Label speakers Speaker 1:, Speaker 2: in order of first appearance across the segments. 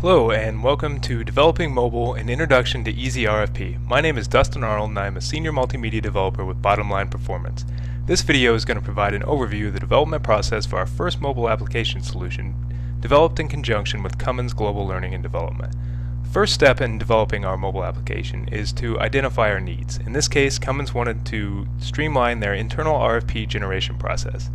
Speaker 1: Hello and welcome to Developing Mobile, an Introduction to EasyRFP. My name is Dustin Arnold and I am a senior multimedia developer with Bottom Line Performance. This video is going to provide an overview of the development process for our first mobile application solution developed in conjunction with Cummins Global Learning and Development. First step in developing our mobile application is to identify our needs. In this case, Cummins wanted to streamline their internal RFP generation process.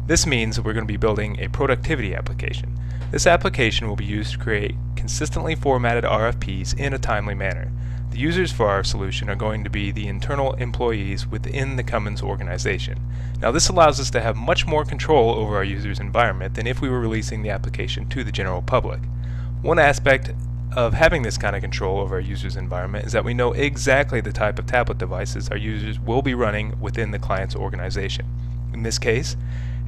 Speaker 1: This means we're going to be building a productivity application. This application will be used to create consistently formatted RFPs in a timely manner. The users for our solution are going to be the internal employees within the Cummins organization. Now this allows us to have much more control over our users' environment than if we were releasing the application to the general public. One aspect of having this kind of control over our users' environment is that we know exactly the type of tablet devices our users will be running within the client's organization. In this case,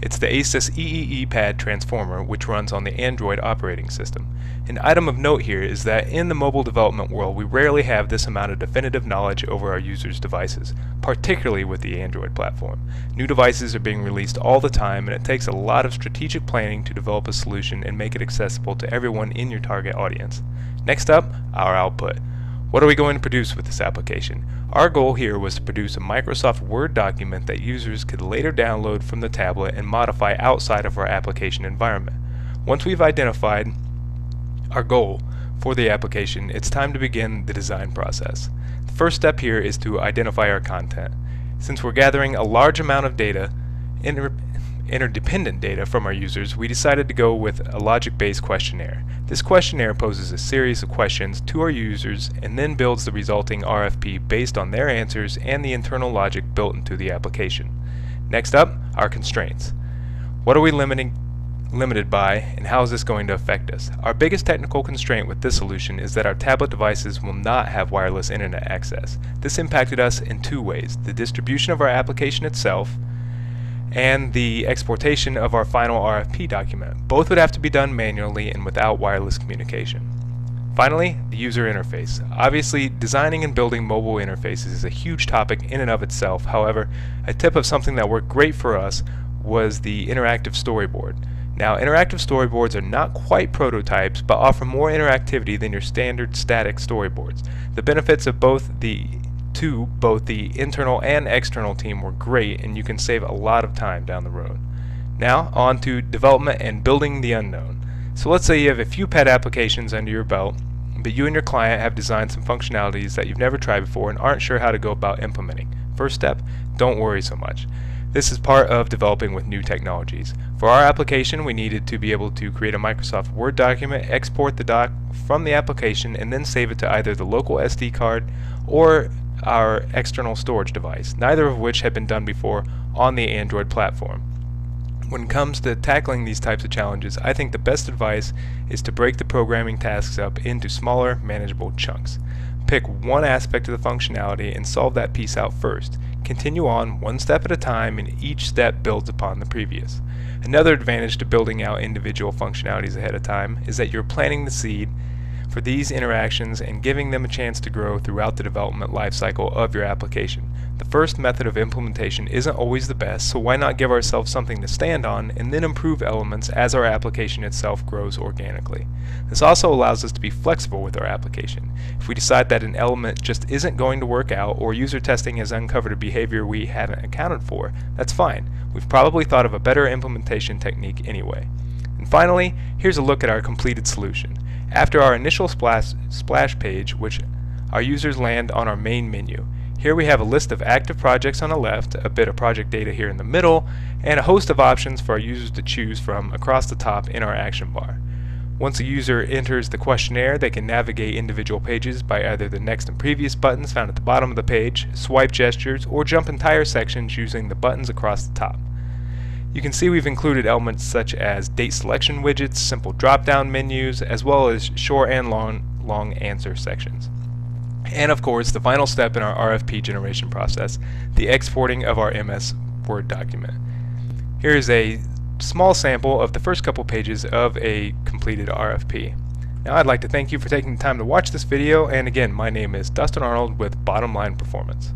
Speaker 1: it's the Asus EEE Pad Transformer, which runs on the Android operating system. An item of note here is that in the mobile development world, we rarely have this amount of definitive knowledge over our users' devices, particularly with the Android platform. New devices are being released all the time, and it takes a lot of strategic planning to develop a solution and make it accessible to everyone in your target audience. Next up, our output. What are we going to produce with this application? Our goal here was to produce a Microsoft Word document that users could later download from the tablet and modify outside of our application environment. Once we've identified our goal for the application, it's time to begin the design process. The first step here is to identify our content. Since we're gathering a large amount of data, interdependent data from our users, we decided to go with a logic-based questionnaire. This questionnaire poses a series of questions to our users and then builds the resulting RFP based on their answers and the internal logic built into the application. Next up, our constraints. What are we limited by, and how is this going to affect us? Our biggest technical constraint with this solution is that our tablet devices will not have wireless internet access. This impacted us in two ways: the distribution of our application itself and the exportation of our final RFP document. Both would have to be done manually and without wireless communication. Finally, the user interface. Obviously, designing and building mobile interfaces is a huge topic in and of itself. However, a tip of something that worked great for us was the interactive storyboard. Now, interactive storyboards are not quite prototypes, but offer more interactivity than your standard static storyboards. The benefits of both the internal and external team were great, and you can save a lot of time down the road. Now on to development and building the unknown. So let's say you have a few pet applications under your belt, but you and your client have designed some functionalities that you've never tried before and aren't sure how to go about implementing. First step, don't worry so much. This is part of developing with new technologies. For our application, we needed to be able to create a Microsoft Word document, export the doc from the application, and then save it to either the local SD card or our external storage device, neither of which had been done before on the Android platform. When it comes to tackling these types of challenges, I think the best advice is to break the programming tasks up into smaller, manageable chunks. Pick one aspect of the functionality and solve that piece out first. Continue on one step at a time, and each step builds upon the previous. Another advantage to building out individual functionalities ahead of time is that you're planting the seed for these interactions and giving them a chance to grow throughout the development lifecycle of your application. The first method of implementation isn't always the best, so why not give ourselves something to stand on and then improve elements as our application itself grows organically. This also allows us to be flexible with our application. If we decide that an element just isn't going to work out, or user testing has uncovered a behavior we haven't accounted for, that's fine. We've probably thought of a better implementation technique anyway. And finally, here's a look at our completed solution. After our initial splash page, which our users land on our main menu. Here we have a list of active projects on the left, a bit of project data here in the middle, and a host of options for our users to choose from across the top in our action bar. Once a user enters the questionnaire, they can navigate individual pages by either the next and previous buttons found at the bottom of the page, swipe gestures, or jump entire sections using the buttons across the top. You can see we've included elements such as date selection widgets, simple drop-down menus, as well as short and long answer sections. And of course, the final step in our RFP generation process, the exporting of our MS Word document. Here is a small sample of the first couple pages of a completed RFP. Now I'd like to thank you for taking the time to watch this video, and again, my name is Dustin Arnold with Bottom Line Performance.